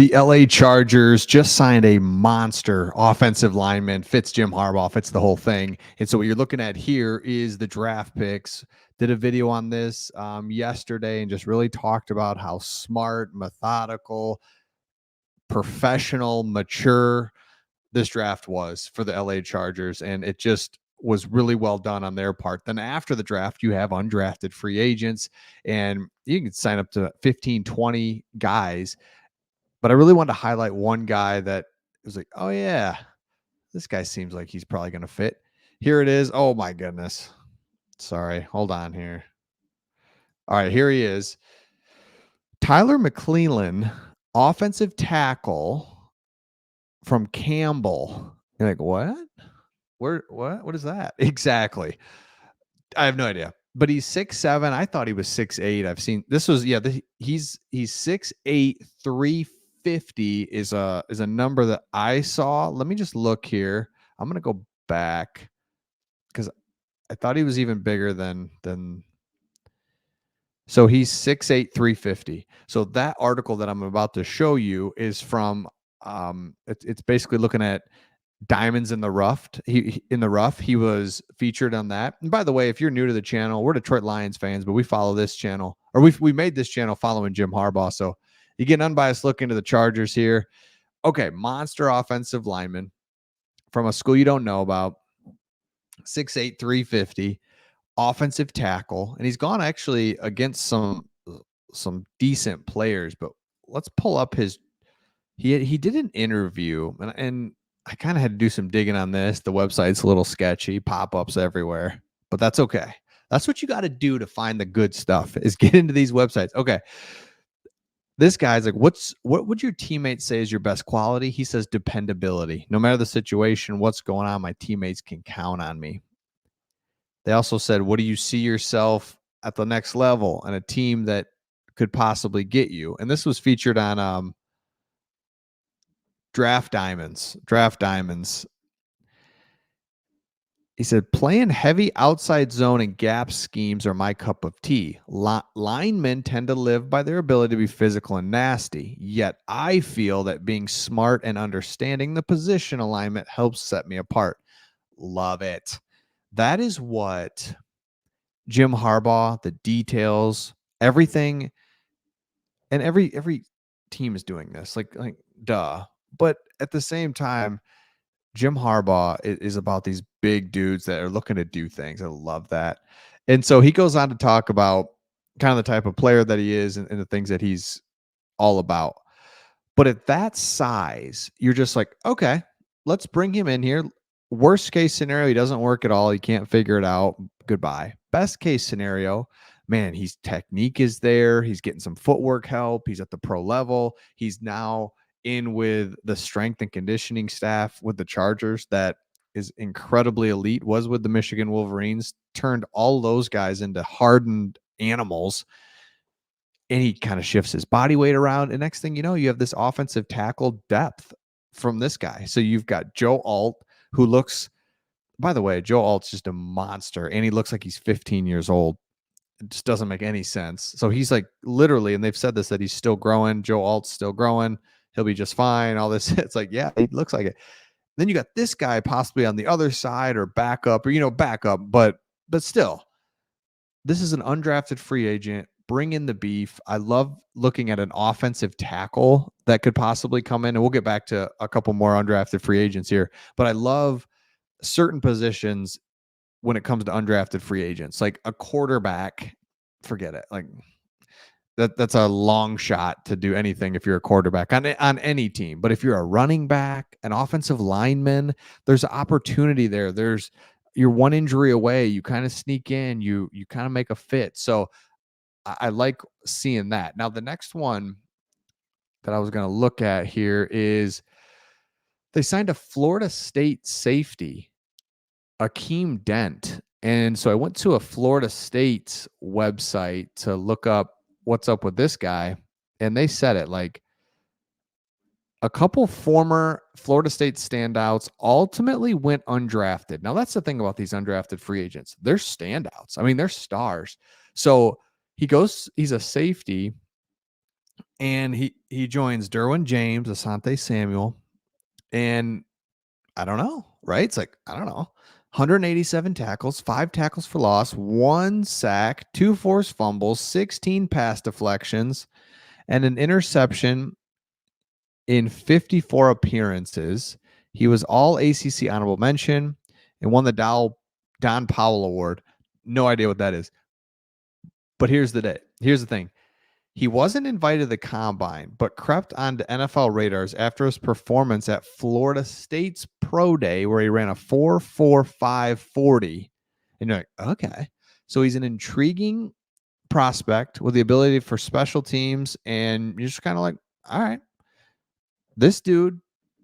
The LA Chargers just signed a monster offensive lineman, fits Jim Harbaugh, fits the whole thing. And so what you're looking at here is the draft picks. Did a video on this yesterday and just really talked about how smart, methodical, professional, mature this draft was for the LA Chargers. And it just was really well done on their part. Then after the draft, you have undrafted free agents, and you can sign up to 15, 20 guys. But I really wanted to highlight one guy that was like, oh, yeah, this guy seems like he's probably going to fit. Here it is. Oh, my goodness. Sorry. Hold on here. All right, here he is. Tyler McClellan, offensive tackle from Campbell. You're like, what? Where? What is that? Exactly. I have no idea. But he's 6'7". I thought he was 6'8". I've seen this was he's 6'8", 350 is a number that I saw. Let me just look here. I'm gonna go back because I thought he was even bigger than. So he's 6'8", 350. So that article that I'm about to show you is from it's basically looking at Diamonds in the Rough. He was featured on that. And by the way, if you're new to the channel, we're Detroit Lions fans, but we follow this channel, or we made this channel following Jim Harbaugh. So you get an unbiased look into the Chargers here. Okay, monster offensive lineman from a school you don't know about, 6'8", 350, offensive tackle, and he's gone actually against some decent players. But let's pull up his. He did an interview, and I kind of had to do some digging on this. The website's a little sketchy, pop-ups everywhere, but that's okay. That's what you got to do to find the good stuff, is get into these websites. Okay. This guy's like, what would your teammates say is your best quality? He says dependability. No matter the situation, what's going on, my teammates can count on me. They also said, what do you see yourself at the next level and a team that could possibly get you? And this was featured on Draft Diamonds. He said, playing heavy outside zone and gap schemes are my cup of tea. Linemen tend to live by their ability to be physical and nasty. Yet I feel that being smart and understanding the position alignment helps set me apart. Love it. That is what Jim Harbaugh, the details, everything, and every team is doing this. Like duh. But at the same time, Jim Harbaugh is about these big dudes that are looking to do things. I love that. And so he goes on to talk about kind of the type of player that he is and the things that he's all about. But at that size, you're just like, okay, let's bring him in here. Worst case scenario, he doesn't work at all. He can't figure it out. Goodbye. Best case scenario, man, his technique is there. He's getting some footwork help. He's at the pro level. He's now in with the strength and conditioning staff with the Chargers that is incredibly elite, was with the Michigan Wolverines, turned all those guys into hardened animals. And he kind of shifts his body weight around. And next thing you know, you have this offensive tackle depth from this guy. So you've got Joe Alt, who looks, by the way, Joe Alt's just a monster. And he looks like he's 15 years old. It just doesn't make any sense. So he's like literally, and they've said this, that he's still growing. Joe Alt's still growing. He'll be just fine. All this. It's like, yeah, he looks like it. Then you got this guy possibly on the other side or backup, but still, this is an undrafted free agent. Bring in the beef. I love looking at an offensive tackle that could possibly come in, and we'll get back to a couple more undrafted free agents here. But I love certain positions when it comes to undrafted free agents, like a quarterback. Forget it. Like that's a long shot to do anything if you're a quarterback on any team. But if you're a running back, an offensive lineman, there's an opportunity there. You're one injury away. You kind of sneak in. You kind of make a fit. So I like seeing that. Now, the next one that I was going to look at here is they signed a Florida State safety, Akeem Dent. And so I went to a Florida State website to look up what's up with this guy. And they said it like a couple former Florida State standouts ultimately went undrafted. Now, that's the thing about these undrafted free agents. They're standouts. I mean, they're stars. So he's a safety. and he joins Derwin James, Asante Samuel, and I don't know, right? It's like, I don't know. 187 tackles, 5 tackles for loss, 1 sack, 2 forced fumbles, 16 pass deflections, and an interception in 54 appearances. He was all ACC honorable mention and won the Don Powell Award. No idea what that is. But here's the thing. He wasn't invited to the combine, but crept onto NFL radars after his performance at Florida State's Pro Day, where he ran a 4.45 40. And you're like, okay. So he's an intriguing prospect with the ability for special teams. And you're just kind of like, all right, this dude,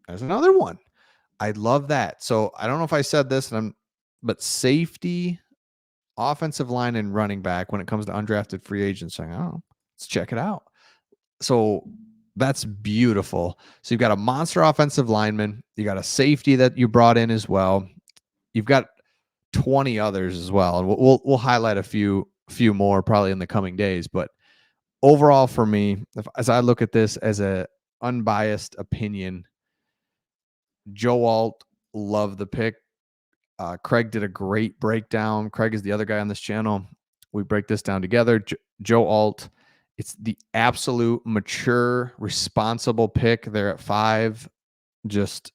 there's another one. I love that. So I don't know if I said this, but safety, offensive line, and running back when it comes to undrafted free agents, saying, oh, let's check it out. So that's beautiful. So you've got a monster offensive lineman. You got a safety that you brought in as well. You've got 20 others as well, and we'll highlight a few more probably in the coming days. But overall, for me, as I look at this as a unbiased opinion, Joe Alt, love the pick. Craig did a great breakdown. Craig is the other guy on this channel. We break this down together. Joe Alt, it's the absolute mature, responsible pick there at 5. Just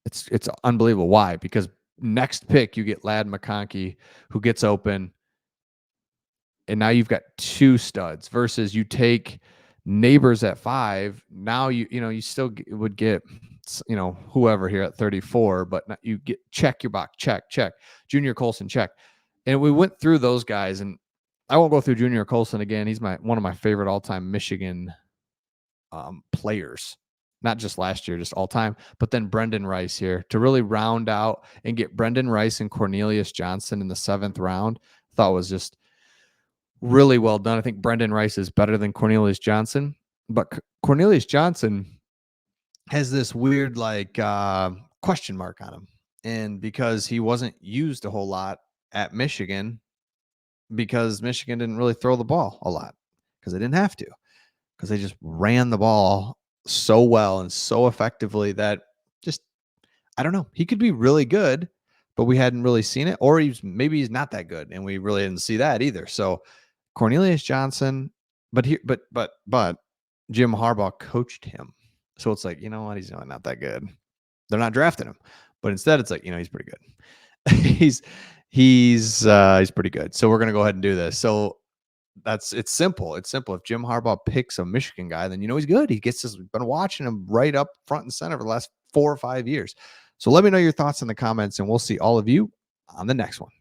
it's unbelievable. Why? Because next pick you get Ladd McConkey, who gets open, and now you've got 2 studs versus you take Neighbors at 5. Now you still would get whoever here at 34, but you get check your box, check Junior Colson, check. And we went through those guys, and I won't go through Junior Colson again. He's one of my favorite all-time Michigan players, not just last year, just all time. But then Brendan Rice here to really round out and get Brendan Rice and Cornelius Johnson in the 7th round. Thought was just really well done. I think Brendan Rice is better than Cornelius Johnson, but Cornelius Johnson has this weird question mark on him. And because he wasn't used a whole lot at Michigan, because Michigan didn't really throw the ball a lot because they didn't have to, because they just ran the ball so well and so effectively that just, I don't know, he could be really good, but we hadn't really seen it, or maybe he's not that good and we really didn't see that either. So Cornelius Johnson, but Jim Harbaugh coached him. So it's like, you know what? He's not that good. They're not drafting him, but instead it's like, he's pretty good. he's pretty good. So we're going to go ahead and do this. So it's simple. It's simple. If Jim Harbaugh picks a Michigan guy, then he's good. He gets this. We've been watching him right up front and center for the last 4 or 5 years. So let me know your thoughts in the comments, and we'll see all of you on the next one.